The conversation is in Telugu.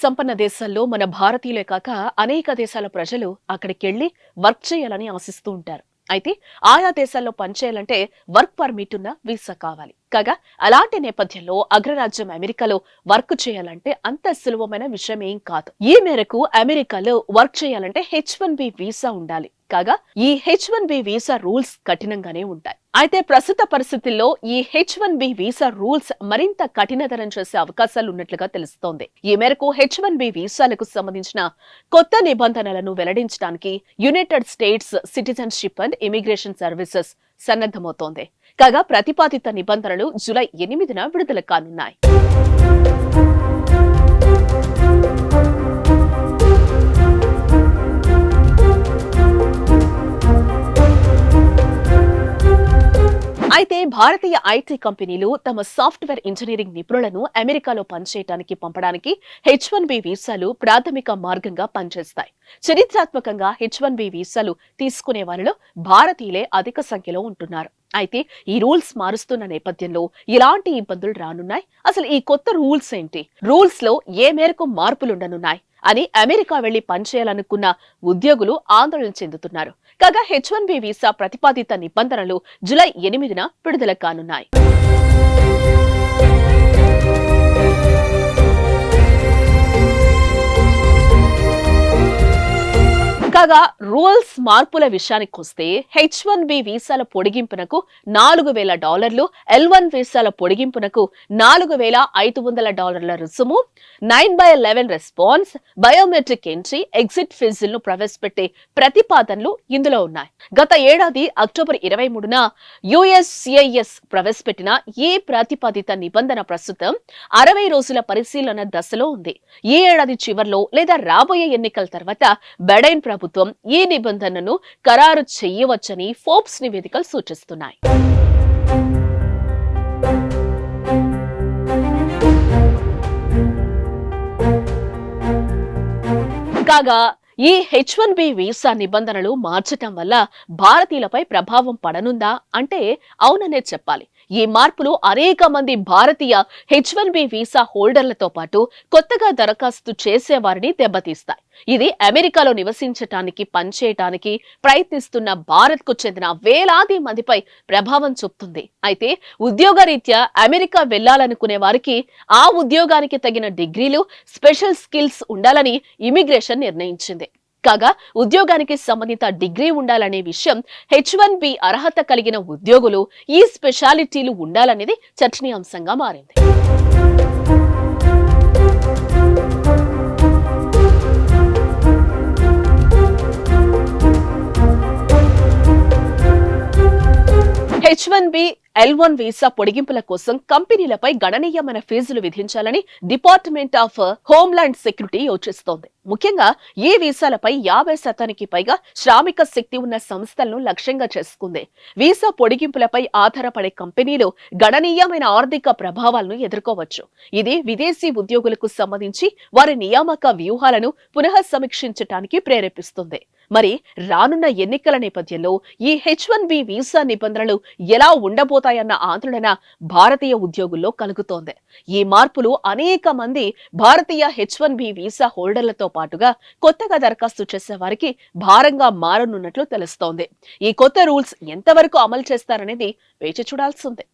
సంపన్న దేశాల్లో మన భారతీయులే కాక అనేక దేశాల ప్రజలు అక్కడికెళ్లి వర్క్ చేయాలని ఆశిస్తూ ఉంటారు. అయితే ఆయా దేశాల్లో పనిచేయాలంటే వర్క్ పర్మిట్ ఉన్న వీసా కావాలి. కాగా అలాంటి నేపథ్యంలో అగ్రరాజ్యం అమెరికాలో వర్క్ చేయాలంటే అంత సులభమైన విషయం ఏం కాదు. ఈ మేరకు అమెరికాలో వర్క్ చేయాలంటే H1B వీసా ఉండాలి. కాగా ఈ H1B వీసా రూల్స్ కఠినంగానే ఉంటాయి. అయితే ప్రస్తుత పరిస్థితుల్లో ఈ H1B వీసా రూల్స్ మరింత కఠినతరం చేసే అవకాశాలు ఉన్నట్లుగా తెలుస్తోంది. ఈ మేరకు H1B వీసాలకు సంబంధించిన కొత్త నిబంధనలను వెల్లడించడానికి United States Citizenship and Immigration Services సన్నద్ధమవుతోంది. కాగా ప్రతిపాదిత నిబంధనలు జూలై 8న విడుదల కానున్నాయి. అయితే భారతీయ ఐటీ కంపెనీలు తమ సాఫ్ట్వేర్ ఇంజనీరింగ్ నిపుణులను అమెరికాలో పనిచేయడానికి పంపడానికి H1B వీసాలు ప్రాథమిక మార్గంగా పనిచేస్తాయి. చరిత్రాత్మకంగా H1B వీసాలు తీసుకునే వారిలో భారతీయులే అధిక సంఖ్యలో ఉంటున్నారు. అయితే ఈ రూల్స్ మారుస్తున్న నేపథ్యంలో ఇలాంటి ఇబ్బందులు రానున్నాయి. అసలు ఈ కొత్త రూల్స్ ఏంటి? రూల్స్ లో ఏ మేరకు మార్పులుండనున్నాయి అని అమెరికా వెళ్లి పనిచేయాలనుకున్న ఉద్యోగులు ఆందోళన చెందుతున్నారు. కాగా H1B వీసా ప్రతిపాదిత నిబంధనలు జూలై 8న విడుదల కానున్నాయి. కాగా రూల్స్ మార్పుల విషయానికొస్తే H1B వీసాల పొడిగింపునకు $4,000, L1 వీసాల పొడిగింపునకు $4,500 రుసుము, 9/11 రెస్పాన్స్, బయోమెట్రిక్ ఎంట్రీ, ఎగ్జిట్ ఫీజులను ప్రవేశపెట్టే ప్రతిపాదనలు ఇందులో ఉన్నాయి. గత ఏడాది అక్టోబర్ 23న USCIS ప్రవేశపెట్టిన ఈ ప్రతిపాదిత నిబంధన ప్రస్తుతం 60 రోజుల పరిశీలన దశలో ఉంది. ఈ ఏడాది చివర్లో లేదా రాబోయే ఎన్నికల తర్వాత బైడెన్ ప్రభుత్వం ఈ నిబంధనను ఖరారు చేయవచ్చని ఫోర్బ్స్ నివేదికలు సూచిస్తున్నాయి. కాగా ఈ H1B వీసా నిబంధనలు మార్చటం వల్ల భారతీయులపై ప్రభావం పడనుందా అంటే అవుననే చెప్పాలి. ఈ మార్పులు అనేక మంది భారతీయ H1B వీసా హోల్డర్లతో పాటు కొత్తగా దరఖాస్తు చేసేవారిని దెబ్బతీస్తాయి. ఇది అమెరికాలో నివసించటానికి పనిచేయటానికి ప్రయత్నిస్తున్న భారత్ కు చెందిన వేలాది మందిపై ప్రభావం చూపుతుంది. అయితే ఉద్యోగరీత్యా అమెరికా వెళ్లాలనుకునే వారికి ఆ ఉద్యోగానికి తగిన డిగ్రీలు, స్పెషల్ స్కిల్స్ ఉండాలని ఇమిగ్రేషన్ నిర్ణయించింది. కాగా ఉద్యోగానికి సంబంధిత డిగ్రీ ఉండాలనే విషయం, H1B అర్హత కలిగిన ఉద్యోగులు ఈ స్పెషాలిటీలు ఉండాలనేది చర్చనీయాంశంగా మారింది. H1B, L1 వీసా పొడిగింపుల కోసం కంపెనీలపై గణనీయమైన ఫీజులు విధించాలని డిపార్ట్మెంట్ ఆఫ్ హోమ్లాండ్ సెక్యూరిటీ యోచిస్తోంది. ముఖ్యంగా ఈ వీసాలపై 50% పైగా శ్రామిక శక్తి ఉన్న సంస్థలను లక్ష్యంగా చేసుకుంది. వీసా పొడిగింపులపై ఆధారపడే కంపెనీలు గణనీయమైన ఆర్థిక ప్రభావాలను ఎదుర్కోవచ్చు. ఇది విదేశీ ఉద్యోగులకు సంబంధించి వారి నియామక వ్యూహాలను పునః సమీక్షించడానికి ప్రేరేపిస్తుంది. మరి రానున్న ఎన్నికల నేపథ్యంలో ఈ H1B వీసా నిబంధనలు ఎలా ఉండబోతాయన్న ఆందోళన భారతీయ ఉద్యోగుల్లో కలుగుతోంది. ఈ మార్పులు అనేక మంది భారతీయ H1B వీసా హోల్డర్లతో పాటుగా కొత్తగా దరఖాస్తు చేసే వారికి భారంగా మారనున్నట్లు తెలుస్తోంది. ఈ కొత్త రూల్స్ ఎంతవరకు అమలు చేస్తారనేది వేచి చూడాల్సిందే.